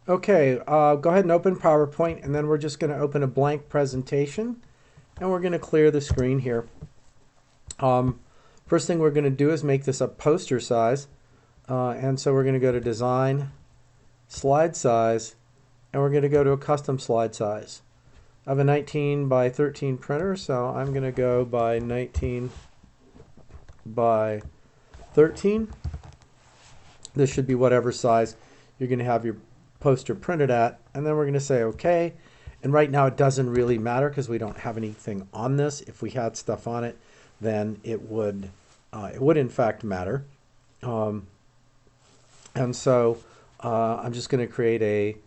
Okay, go ahead and open PowerPoint, and then we're just going to open a blank presentation, and we're going to clear the screen here. Um, First thing we're going to do is make this a poster size, and so we're going to go to Design, Slide Size, and we're going to go to a custom slide size. I have a 19 by 13 printer, so I'm going to go by 19 by 13. This should be whatever size you're going to have your poster printed at, and then we're going to say OK. And right now it doesn't really matter because we don't have anything on this. If we had stuff on it, then it would in fact matter. And so I'm just going to create a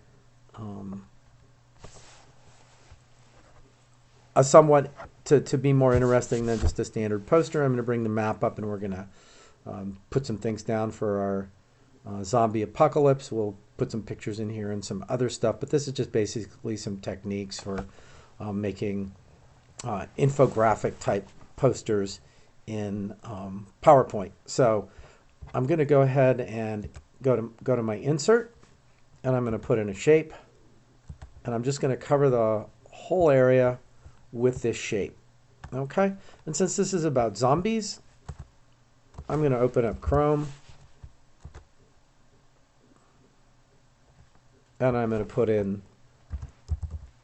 somewhat to be more interesting than just a standard poster. I'm going to bring the map up, and we're going to put some things down for our zombie apocalypse. We'll put some pictures in here and some other stuff, but this is just basically some techniques for making infographic type posters in PowerPoint. So I'm going to go ahead and go to my insert, and I'm going to put in a shape, and I'm just going to cover the whole area with this shape. Okay, and since this is about zombies, I'm going to open up Chrome, and I'm going to put in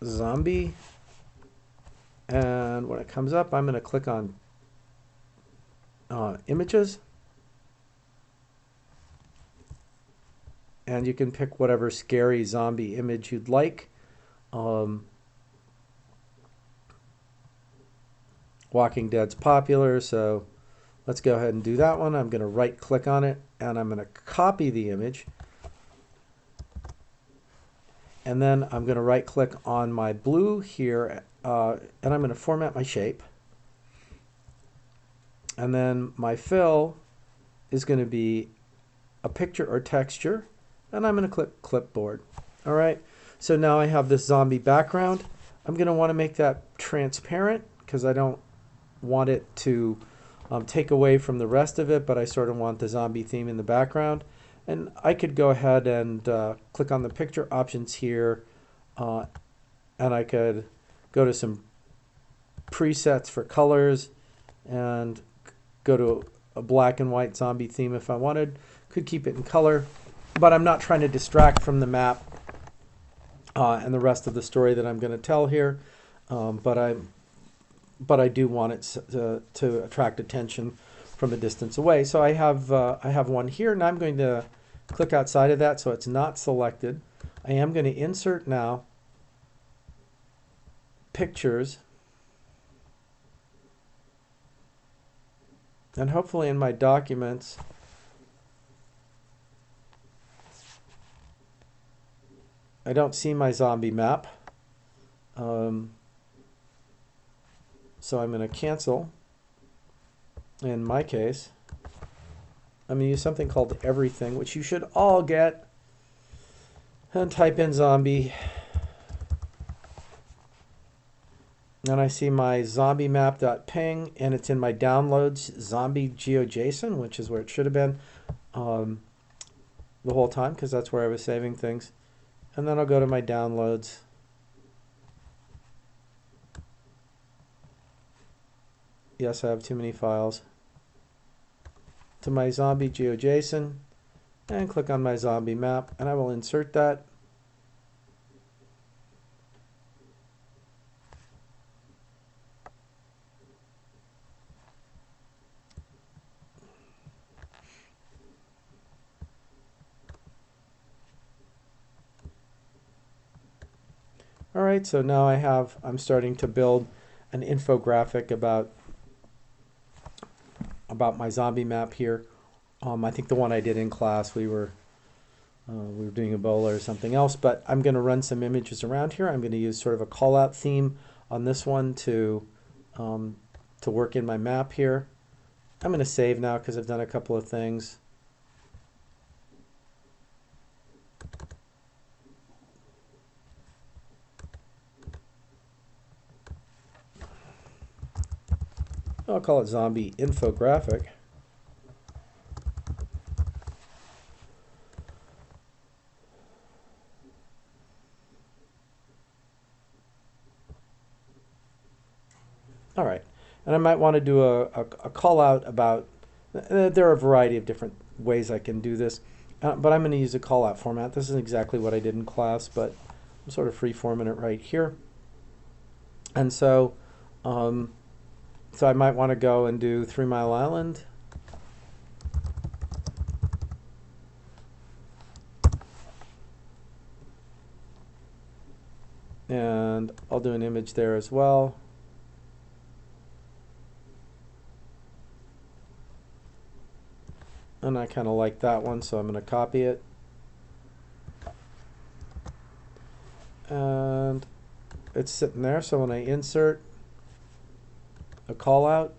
zombie, and when it comes up, I'm going to click on images, and you can pick whatever scary zombie image you'd like. Walking Dead's popular, so let's go ahead and do that one. I'm going to right click on it, and I'm going to copy the image, and then I'm going to right click on my blue here, and I'm going to format my shape, and then my fill is going to be a picture or texture, and I'm going to click clipboard. All right, so now I have this zombie background. I'm going to want to make that transparent because I don't want it to take away from the rest of it, but I sort of want the zombie theme in the background. And I could go ahead and click on the picture options here, and I could go to some presets for colors and go to a black and white zombie theme if I wanted. Could keep it in color, but I'm not trying to distract from the map and the rest of the story that I'm going to tell here, but I do want it to attract attention from a distance away. So I have one here, and I'm going to click outside of that so it's not selected. I am going to insert now pictures, and hopefully in my documents I don't see my zombie map. So I'm going to cancel. In my case, I'm going to use something called everything, which you should all get, and type in zombie. And I see my zombie map.ping, and it's in my downloads zombie GeoJSON, which is where it should have been the whole time, because that's where I was saving things. And then I'll go to my downloads. Yes, I have too many files. To my zombie GeoJSON, and click on my zombie map, and I will insert that. All right, so now I'm starting to build an infographic about my zombie map here. I think the one I did in class, we were doing Ebola or something else, but I'm going to run some images around here. I'm going to use sort of a call-out theme on this one to work in my map here. I'm going to save now because I've done a couple of things. I'll call it zombie infographic. All right, and I might want to do a call out about, there are a variety of different ways I can do this, but I'm going to use a call out format. This is exactly what I did in class, but I'm sort of free forming it right here. And so, so I might want to go and do 3 Mile Island. And I'll do an image there as well. And I kind of like that one, so I'm going to copy it. And it's sitting there, so when I insert a call out,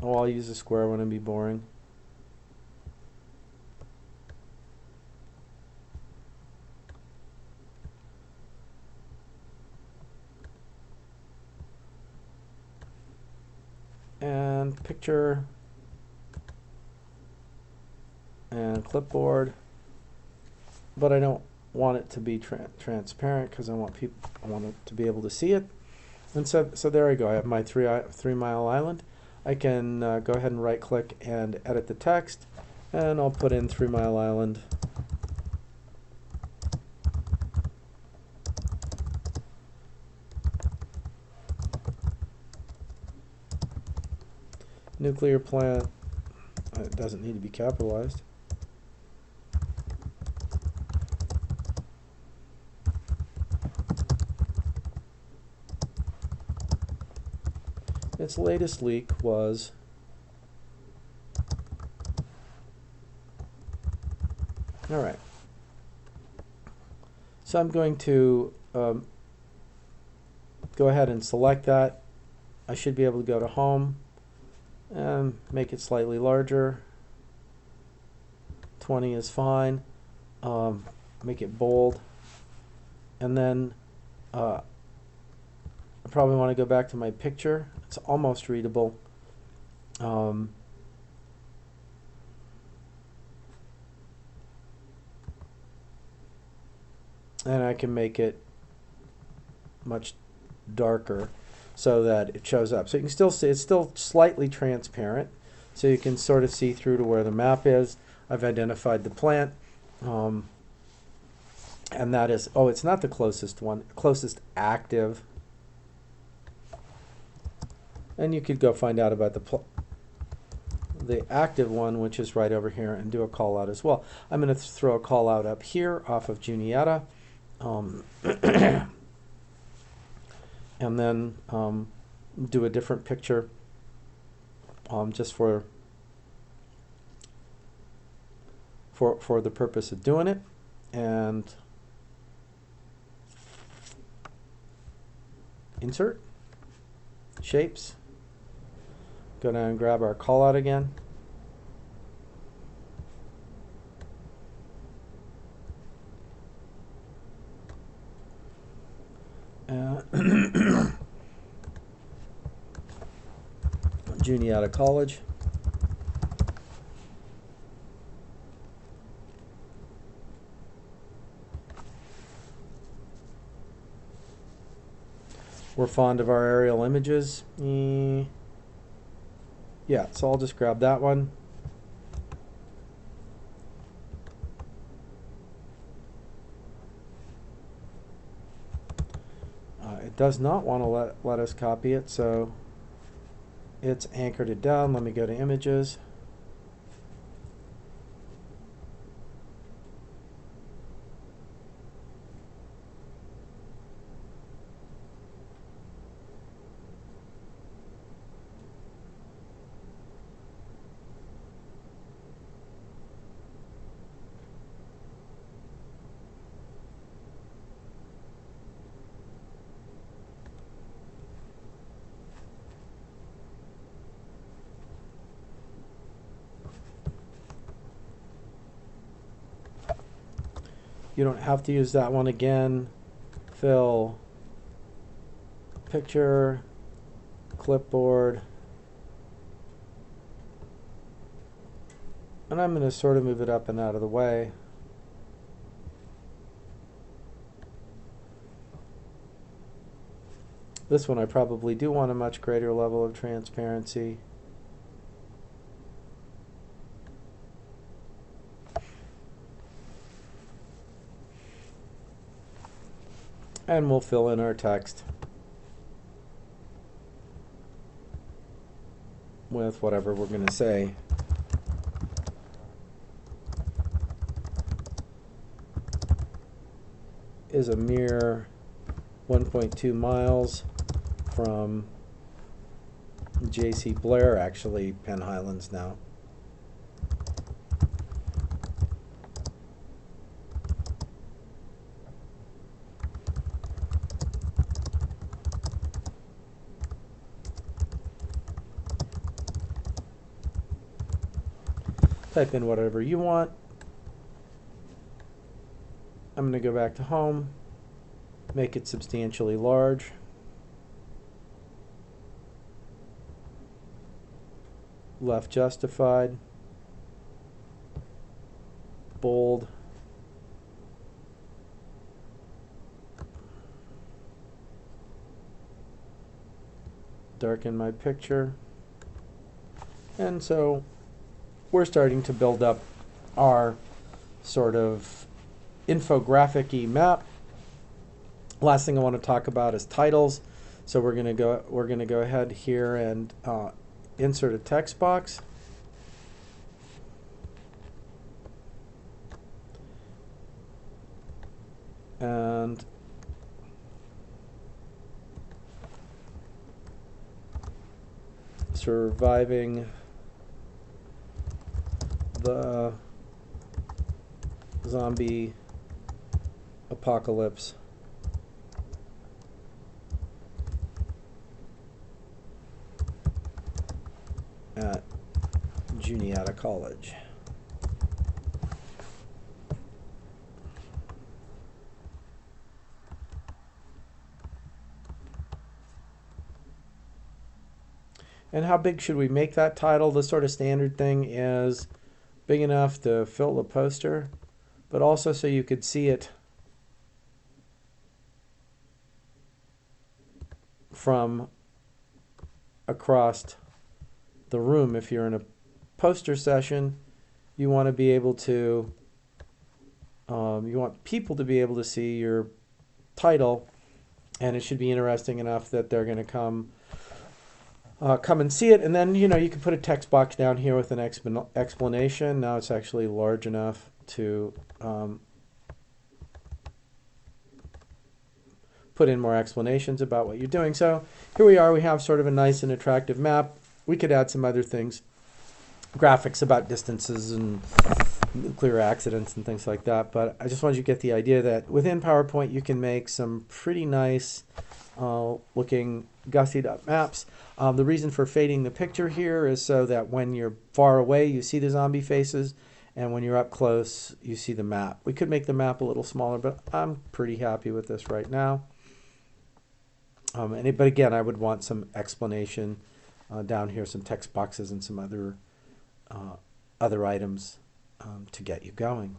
oh, I'll use a square one and be boring. And picture and clipboard, but I don't want it to be transparent because I want it to be able to see it. And so there I go. I have my 3 Mile Island. I can go ahead and right click and edit the text, and I'll put in 3 Mile Island. Nuclear plant. It doesn't need to be capitalized. Its latest leak was all right. So I'm going to go ahead and select that. I should be able to go to home and make it slightly larger. 20 is fine. Make it bold, and then I probably want to go back to my picture. It's almost readable. And I can make it much darker so that it shows up. So you can still see it's still slightly transparent, so you can sort of see through to where the map is. I've identified the plant, and that is, oh, it's not the closest one, closest active. And you could go find out about the active one, which is right over here, and do a call out as well. I'm going to throw a call out up here off of Juniata, and then do a different picture just for the purpose of doing it. And insert shapes. Go down and grab our call out again. Juniata College. We're fond of our aerial images. Yeah, so I'll just grab that one. It does not want to let us copy it, so it's anchored it down. Let me go to images. You don't have to use that one again. Fill, picture, clipboard. And I'm going to sort of move it up and out of the way. This one I probably do want a much greater level of transparency. And we'll fill in our text with whatever we're going to say. Is a mere 1.2 miles from J.C. Blair, actually Penn Highlands now. Type in whatever you want. I'm going to go back to home, make it substantially large. Left justified. Bold. Darken my picture. And so we're starting to build up our sort of infographic-y map. Last thing I want to talk about is titles. So we're going to go ahead here and insert a text box. And surviving the zombie apocalypse at Juniata College. And how big should we make that title? The sort of standard thing is big enough to fill the poster, but also so you could see it from across the room. If you're in a poster session, you want to be able to, you want people to be able to see your title, and it should be interesting enough that they're going to come and see it. And then, you can put a text box down here with an explanation. Now it's actually large enough to put in more explanations about what you're doing. So here we are. We have sort of a nice and attractive map. We could add some other things, graphics about distances and nuclear accidents and things like that. But I just wanted you to get the idea that within PowerPoint you can make some pretty nice looking gussied up maps. The reason for fading the picture here is so that when you're far away you see the zombie faces, and when you're up close you see the map. We could make the map a little smaller, but I'm pretty happy with this right now. But again, I would want some explanation down here, some text boxes and some other items to get you going.